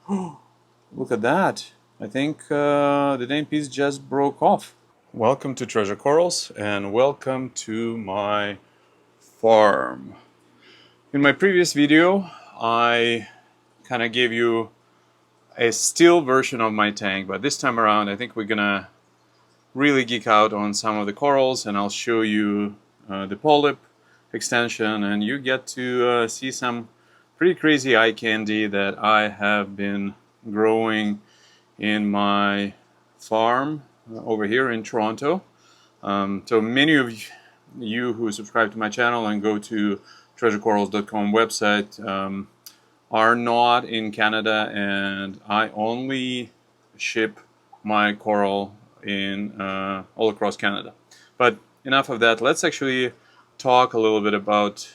Look at that. I think the dang piece just broke off. Welcome to Treasure Corals and welcome to my farm. In my previous video, I kind of gave you a still version of my tank, but this time around I think we're gonna really geek out on some of the corals, and I'll show you the Polyp extension, and you get to see some pretty crazy eye candy that I have been growing in my farm over here in Toronto. So many of you who subscribe to my channel and go to treasurecorals.com website are not in Canada, and I only ship my coral in all across Canada. But enough of that. Let's actually talk a little bit about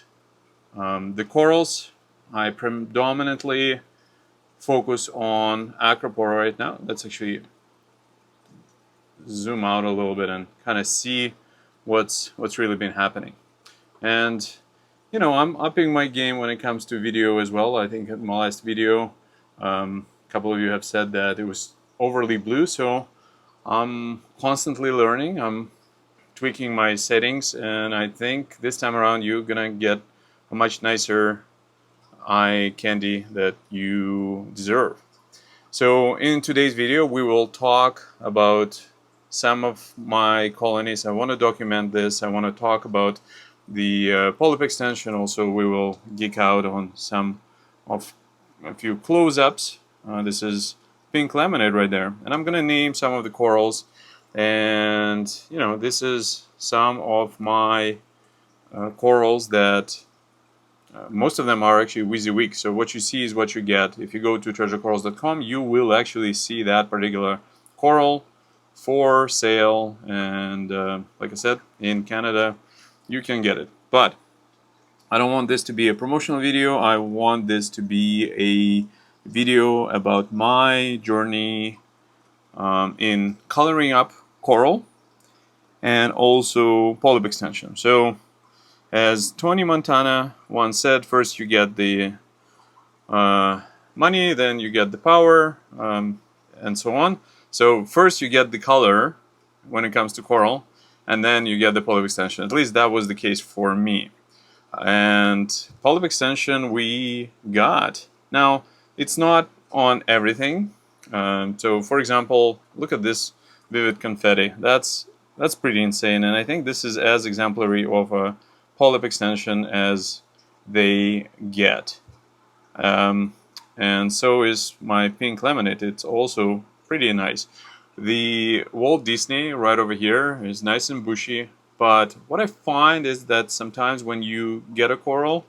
the corals. I predominantly focus on acropora right now. Let's actually zoom out a little bit and kind of see what's really been happening. And you know, I'm upping my game when it comes to video as well. I think in my last video, a couple of you have said that it was overly blue, so I'm constantly learning. I'm tweaking my settings, and I think this time around you're gonna get a much nicer eye candy that you deserve. So in today's video, we will talk about some of my colonies. I want to document this. I want to talk about the Polyp extension. Also, we will geek out on some of a few close-ups. This is pink lemonade right there, and I'm gonna name some of the corals. And you know, this is some of my corals that most of them are actually WYSIWYG. So what you see is what you get. If you go to treasurecorals.com, you will actually see that particular coral for sale, and like I said, in Canada you can get it. But I don't want this to be a promotional video. I want this to be a video about my journey in coloring up coral and also Polyp extension. So as Tony Montana once said, first you get the money, then you get the power, and so on. So first you get the color when it comes to coral, and then you get the Polyp extension. At least that was the case for me. And Polyp extension we got. Now, it's not on everything. So for example, look at this vivid confetti. That's pretty insane, and I think this is as exemplary of a Polyp extension as they get. And so is my pink lemonade. It's also pretty nice. The Walt Disney right over here is nice and bushy, but what I find is that sometimes when you get a coral,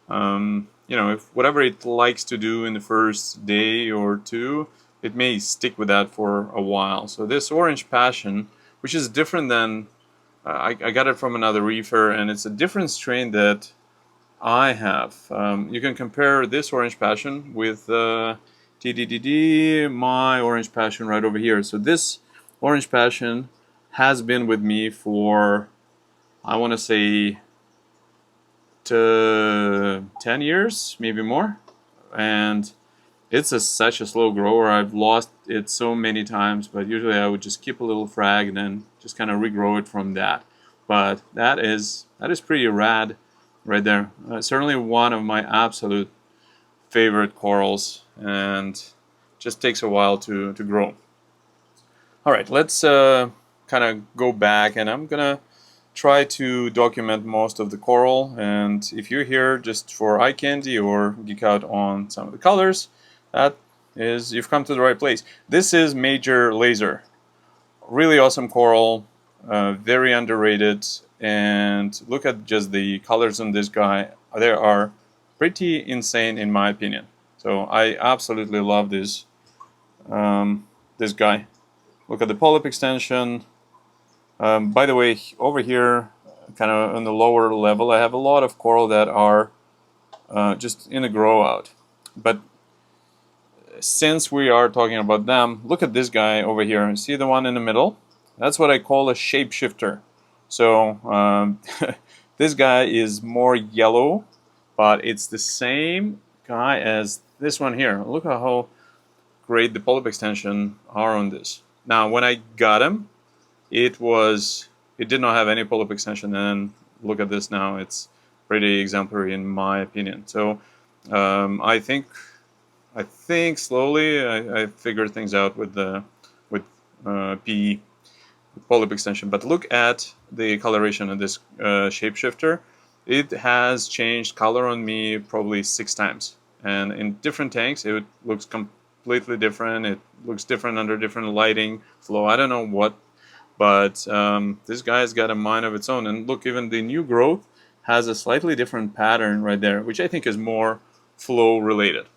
you know, if whatever it likes to do in the first day or two, it may stick with that for a while. So this Orange Passion, which is different than I got it from another reefer, and it's a different strain that I have. You can compare this Orange Passion with my Orange Passion right over here. So this Orange Passion has been with me for, I want to say, 10 years, maybe more. And it's such a slow grower. I've lost it so many times, but usually I would just keep a little frag and then just kind of regrow it from that. But that is pretty rad right there. Certainly one of my absolute favorite corals, and just takes a while to grow. All right, let's kind of go back, and I'm gonna try to document most of the coral. And if you're here just for eye candy or geek out on some of the colors, that is, you've come to the right place. This is Major Laser. Really awesome coral, very underrated. And look at just the colors on this guy. They are pretty insane in my opinion. So I absolutely love this this guy. Look at the Polyp extension. By the way, over here, kind of on the lower level, I have a lot of coral that are just in a grow out. But since we are talking about them, look at this guy over here. See the one in the middle? That's what I call a shapeshifter. So this guy is more yellow, but it's the same guy as this one here. Look at how great the Polyp extension are on this. Now, when I got them, it did not have any Polyp extension, and look at this now. It's pretty exemplary in my opinion. So I think slowly I figured things out with PE Polyp extension. But look at the coloration of this shapeshifter. It has changed color on me probably 6 times, and in different tanks it looks completely different. It looks different under different lighting flow. I don't know what, but this guy's got a mind of its own. And look, even the new growth has a slightly different pattern right there, which I think is more flow related.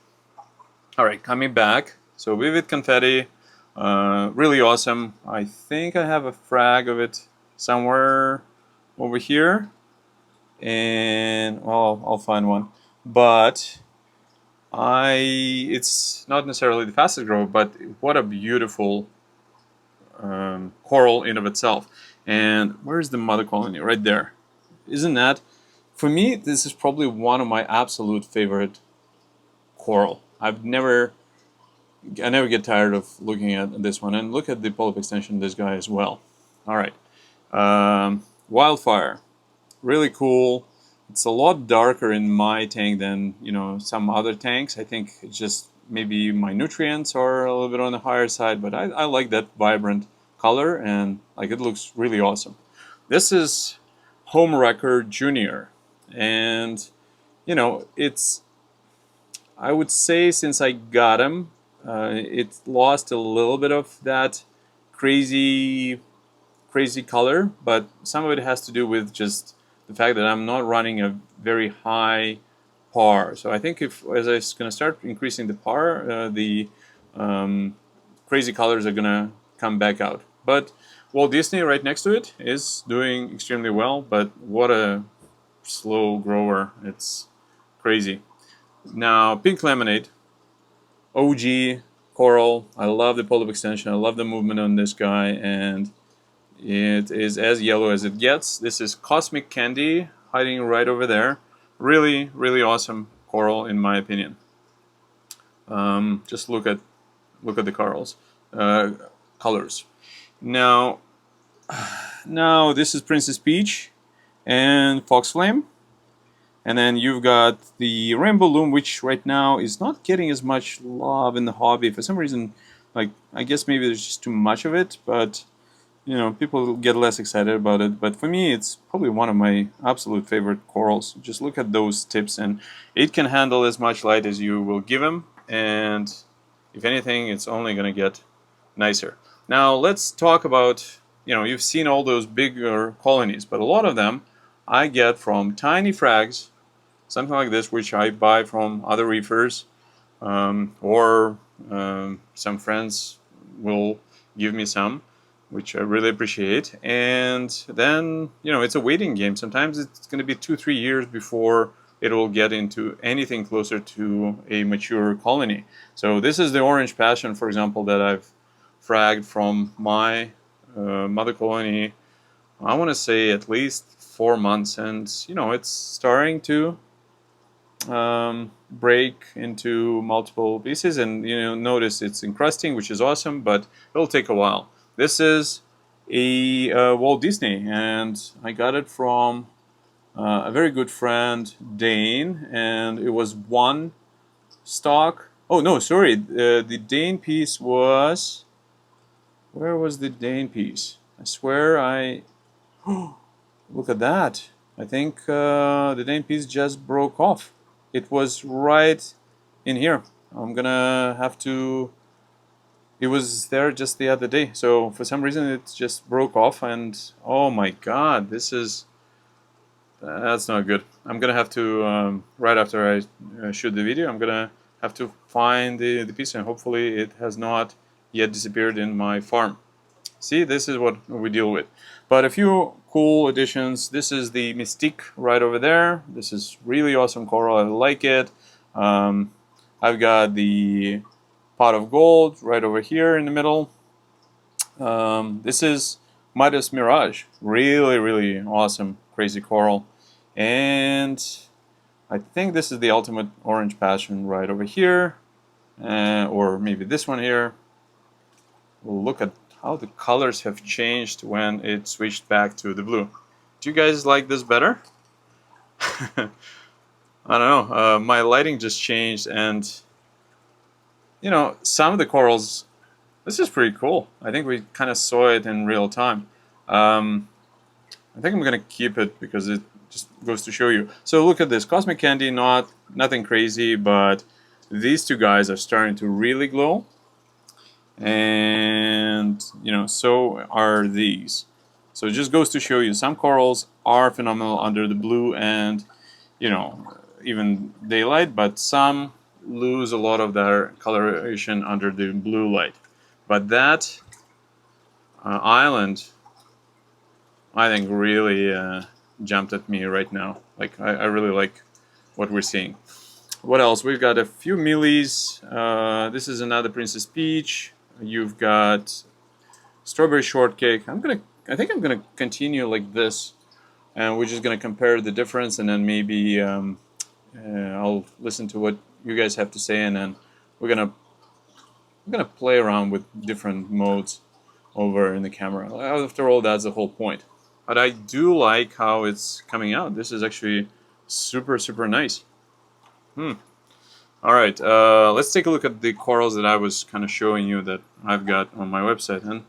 All right, coming back. So Vivid Confetti, really awesome. I think I have a frag of it somewhere over here, and well, I'll find one. But it's not necessarily the fastest grower, but what a beautiful coral in of itself. And where's the mother colony? Right there. Isn't that, for me, this is probably one of my absolute favorite coral. I never get tired of looking at this one. And look at the Polyp extension of this guy as well. All right. Wildfire. Really cool. It's a lot darker in my tank than, some other tanks. I think it's just maybe my nutrients are a little bit on the higher side, but I like that vibrant color, and like it looks really awesome. This is Home Wrecker Junior, and it's, I would say, since I got him, it lost a little bit of that crazy color, but some of it has to do with just the fact that I'm not running a very high par. So I think as I'm going to start increasing the par, the crazy colors are going to come back out. But Walt Disney right next to it is doing extremely well, but what a slow grower. It's crazy. Now, Pink Lemonade, OG coral. I love the Polyp extension. I love the movement on this guy, and it is as yellow as it gets. This is Cosmic Candy, hiding right over there. Really, really awesome coral in my opinion. Just look at the corals, colors. Now this is Princess Peach and Fox Flame. And then you've got the Rainbow Loom, which right now is not getting as much love in the hobby. For some reason, like, I guess maybe there's just too much of it, but, people get less excited about it. But for me, it's probably one of my absolute favorite corals. Just look at those tips, and it can handle as much light as you will give them. And if anything, it's only going to get nicer. Now, let's talk about, you've seen all those bigger colonies, but a lot of them I get from tiny frags, something like this, which I buy from other reefers, or some friends will give me some, which I really appreciate. And then, it's a waiting game. Sometimes it's going to be 2-3 years before it will get into anything closer to a mature colony. So this is the Orange Passion, for example, that I've fragged from my mother colony, I want to say at least 4 months, and it's starting to break into multiple pieces, and notice it's encrusting, which is awesome, but it'll take a while. This is a Walt Disney, and I got it from a very good friend, Dane, and it was one stock. Oh no, sorry, the Dane piece was, where was the Dane piece? I swear look at that. I think the Dane piece just broke off. It was right in here. I'm gonna have to, it was there just the other day. So for some reason it just broke off, and oh my god, that's not good. I'm gonna have to, right after I shoot the video, I'm gonna have to find the piece, and hopefully it has not yet disappeared in my farm. See, this is what we deal with. But a few cool additions. This is the Mystique right over there. This is really awesome coral. I like it. I've got the Pot of Gold right over here in the middle. This is Midas Mirage. Really, really awesome, crazy coral. And I think this is the Ultimate Orange Passion right over here. or maybe this one here. We'll look at how the colors have changed when it switched back to the blue. Do you guys like this better? I don't know. My lighting just changed, and you know, some of the corals. This is pretty cool. I think we kind of saw it in real time. I think I'm gonna keep it because it just goes to show you. So look at this, Cosmic Candy, nothing crazy, but these two guys are starting to really glow. And you know, so are these. So it just goes to show you some corals are phenomenal under the blue and, you know, even daylight, but some lose a lot of their coloration under the blue light. But that island, I think, really jumped at me right now. Like, I really like what we're seeing. What else? We've got a few millies. This is another Princess Peach. You've got Strawberry Shortcake. I think I'm gonna continue like this, and we're just gonna compare the difference, and then maybe I'll listen to what you guys have to say, and then we're gonna play around with different modes over in the camera. After all, that's the whole point. But I do like how it's coming out. This is actually super nice. All right, let's take a look at the corals that I was kind of showing you that I've got on my website, and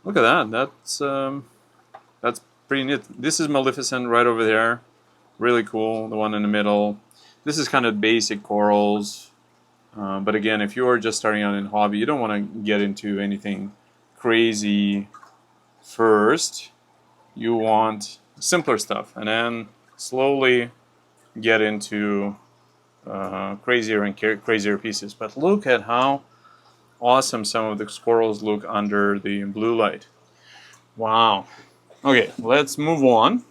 look at that. That's pretty neat. This is Maleficent right over there, really cool. The one in the middle. This is kind of basic corals, but again, if you're just starting out in hobby, you don't want to get into anything crazy first. You want simpler stuff, and then slowly get into crazier and crazier pieces. But look at how awesome some of the corals look under the blue light. Wow. Okay, let's move on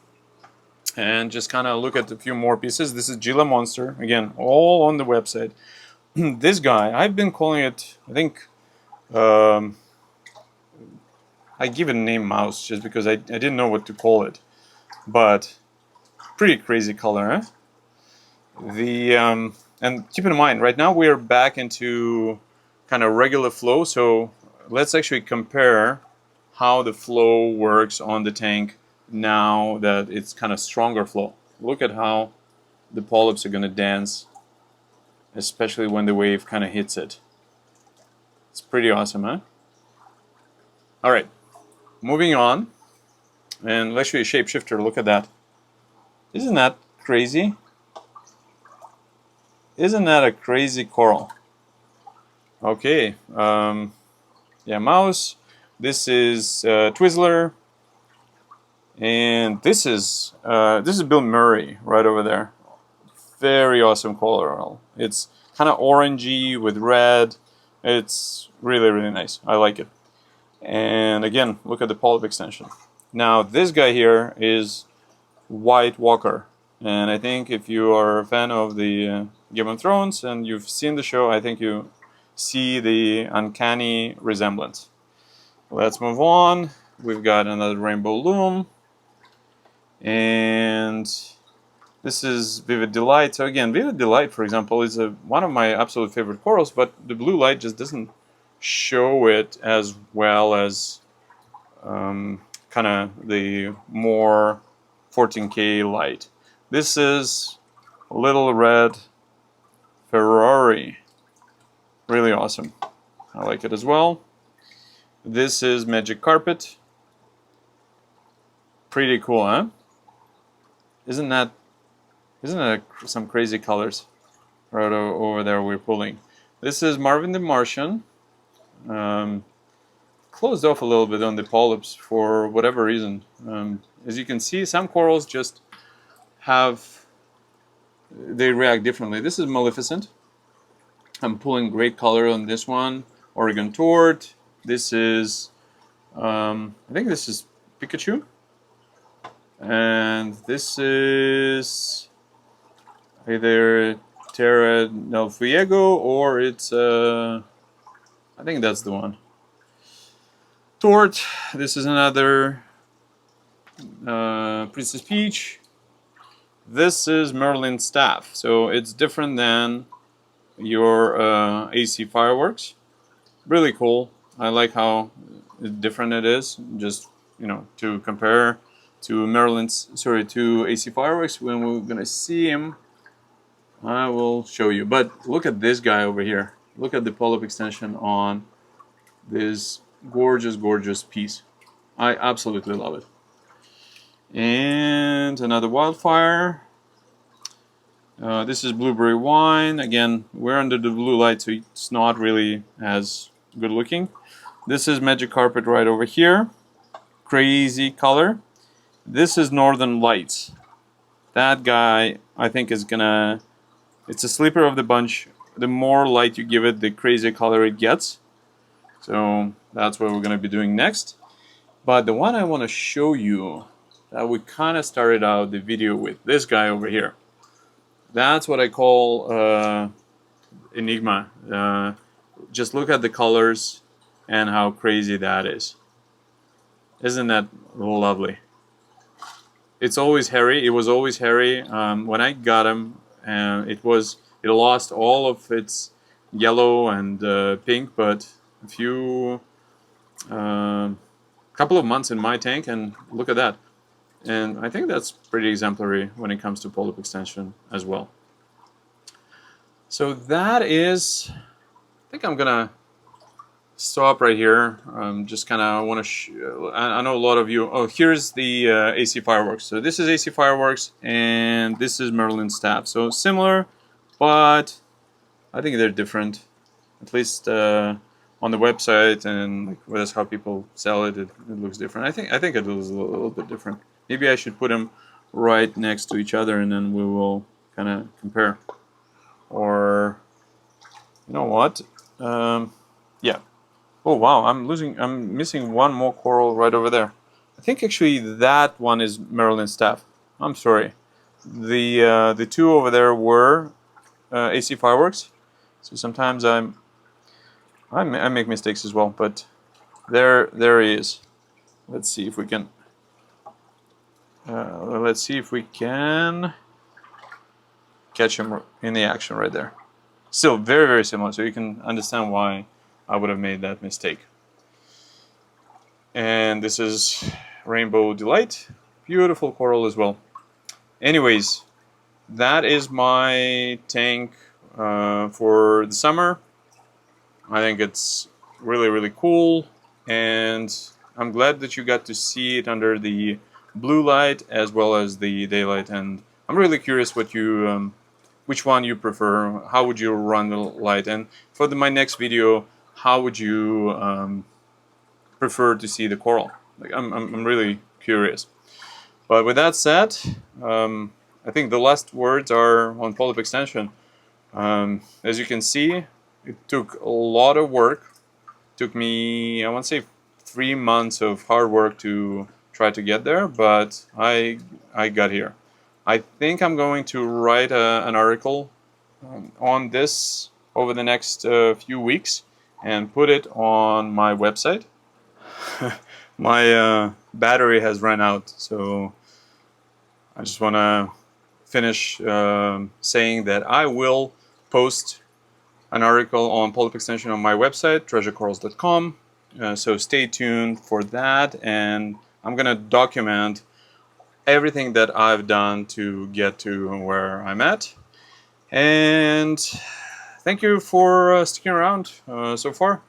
and just kind of look at a few more pieces. This is Gila Monster, again, all on the website. This guy, I've been calling it, I think, I give it a name Mouse just because I didn't know what to call it. But pretty crazy color, eh? And keep in mind, right now we're back into kind of regular flow, so let's actually compare how the flow works on the tank now that it's kind of stronger flow. Look at how the polyps are going to dance, especially when the wave kind of hits it. It's pretty awesome, huh? All right, moving on, and let's show you a shapeshifter. Look at that. Isn't that crazy? Isn't that a crazy coral? Okay, yeah, Mouse. This is Twizzler, and this is Bill Murray right over there. Very awesome coral. It's kind of orangey with red. It's really nice. I like it. And again, look at the polyp extension. Now this guy here is White Walker. And I think if you are a fan of the Game of Thrones and you've seen the show, I think you see the uncanny resemblance. Let's move on. We've got another Rainbow Loom. And this is Vivid Delight. So again, Vivid Delight, for example, is one of my absolute favorite corals, but the blue light just doesn't show it as well as kind of the more 14K light. This is Little Red Ferrari. Really awesome. I like it as well. This is Magic Carpet. Pretty cool, huh? Isn't that some crazy colors right over there we're pulling? This is Marvin the Martian. Closed off a little bit on the polyps for whatever reason. As you can see, some corals just they react differently. This is Maleficent. I'm pulling great color on this one. Oregon Tort. This is, I think this is Pikachu. And this is either Terra del Fuego or it's, I think that's the one. Tort. This is another Princess Peach. This is Merlin Staff. So it's different than your AC fireworks. Really cool. I like how different it is. Just, you know, to compare to to AC fireworks. When we're gonna see him, I will show you. But look at this guy over here. Look at the Polyp extension on this gorgeous, gorgeous piece. I absolutely love it. And another wildfire. This is blueberry wine. Again, we're under the blue light, so it's not really as good looking. This is magic carpet right over here. Crazy color. This is Northern Lights. That guy, I think, is gonna... It's a sleeper of the bunch. The more light you give it, the crazier color it gets. So that's what we're gonna be doing next. But the one I want to show you, that we kind of started out the video with, this guy over here. That's what I call Enigma. Just look at the colors and how crazy that is. Isn't that lovely? It's always hairy. It was always hairy. When I got him, it lost all of its yellow and pink, but a few couple of months in my tank, and look at that. And I think that's pretty exemplary when it comes to Polyp extension as well. So that is, I think I'm gonna stop right here. Just kind of want to, I know a lot of you, oh, here's the AC fireworks. So this is AC fireworks and this is Merlin staff. So similar, but I think they're different, at least on the website, and like, that's how people sell it. It looks different. I think it looks a little bit different. Maybe I should put them right next to each other, and then we will kind of compare. Or, you know what? Yeah. Oh wow, I'm missing one more coral right over there. I think actually that one is Merlin staff. I'm sorry. The two over there were AC fireworks. So sometimes I make mistakes as well, but there he is. Let's see if we can catch him in the action right there. Still very, very similar, so you can understand why I would have made that mistake. And this is Rainbow Delight. Beautiful coral as well. Anyways, that is my tank for the summer. I think it's really, really cool, and I'm glad that you got to see it under the blue light as well as the daylight. And I'm really curious what you which one you prefer. How would you run the light? And for my next video, how would you prefer to see the coral? Like, I'm really curious. But with that said, I think the last words are on Polyp extension. As you can see, it took a lot of work. It took me, I want to say, 3 months of hard work to try to get there, but I got here. I think I'm going to write an article on this over the next few weeks and put it on my website. My battery has run out, so I just want to finish saying that I will post an article on Polyp extension on my website, treasurecorals.com. So stay tuned for that, and I'm going to document everything that I've done to get to where I'm at. And thank you for sticking around so far.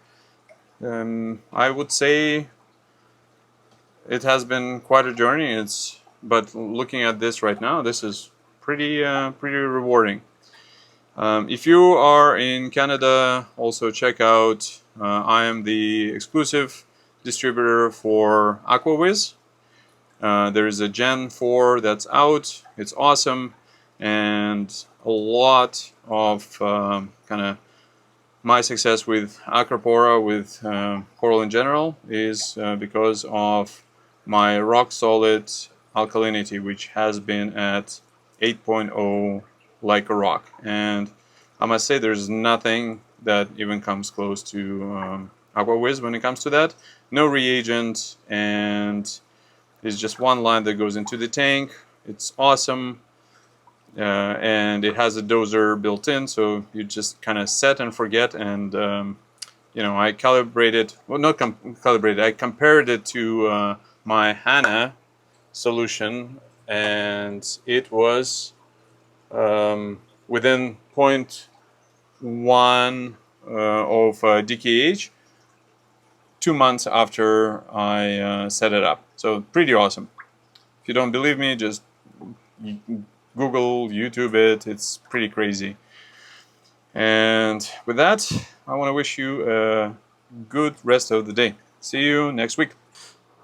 I would say it has been quite a journey. But looking at this right now, this is pretty rewarding. If you are in Canada, also check out, I am the exclusive distributor for AquaWiz. There is a Gen 4 that's out. It's awesome, and a lot of kind of my success with Acropora, with coral in general, is because of my rock solid alkalinity, which has been at 8.0 like a rock. And I must say there's nothing that even comes close to AquaWiz when it comes to that. No reagent, and it's just one line that goes into the tank. It's awesome. and it has a dozer built in, so you just kind of set and forget. And you know, I calibrated, well, not calibrated, I compared it to my HANA solution, and it was within 0.1 of DKH 2 months after I set it up. So pretty awesome. If you don't believe me, just Google, YouTube it. It's pretty crazy. And with that, I want to wish you a good rest of the day. See you next week.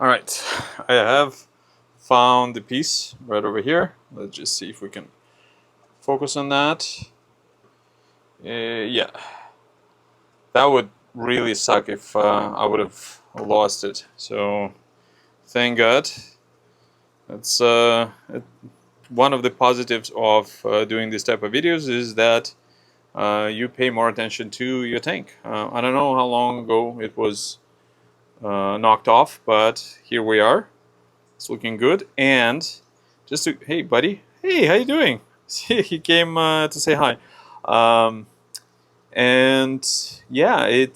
All right, I have found the piece right over here. Let's just see if we can focus on that. Yeah, that would really suck if I would have lost it. So thank God. That's one of the positives of doing this type of videos is that you pay more attention to your tank. I don't know how long ago it was knocked off, but here we are. It's looking good. And just to, hey buddy, hey, how you doing? He came to say hi. And yeah, it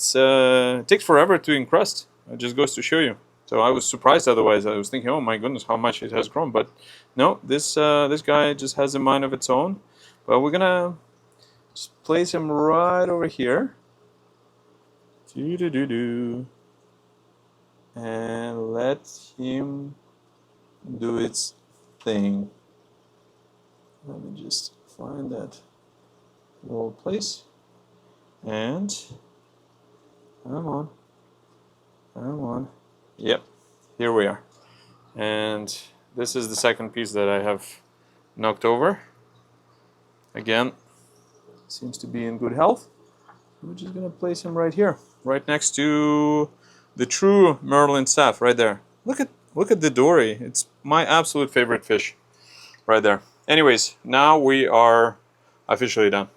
takes forever to encrust. It just goes to show you. So I was surprised otherwise. I was thinking, oh my goodness, how much it has grown. But no, this guy just has a mind of its own. But we're gonna just place him right over here. And let him do its thing. Let me just find that little place. And come on. Yep, here we are. And this is the second piece that I have knocked over. Again, seems to be in good health. We're just gonna place him right here, right next to the true Merlin staff, right there. Look at the dory. It's my absolute favorite fish, right there. Anyways, now we are officially done.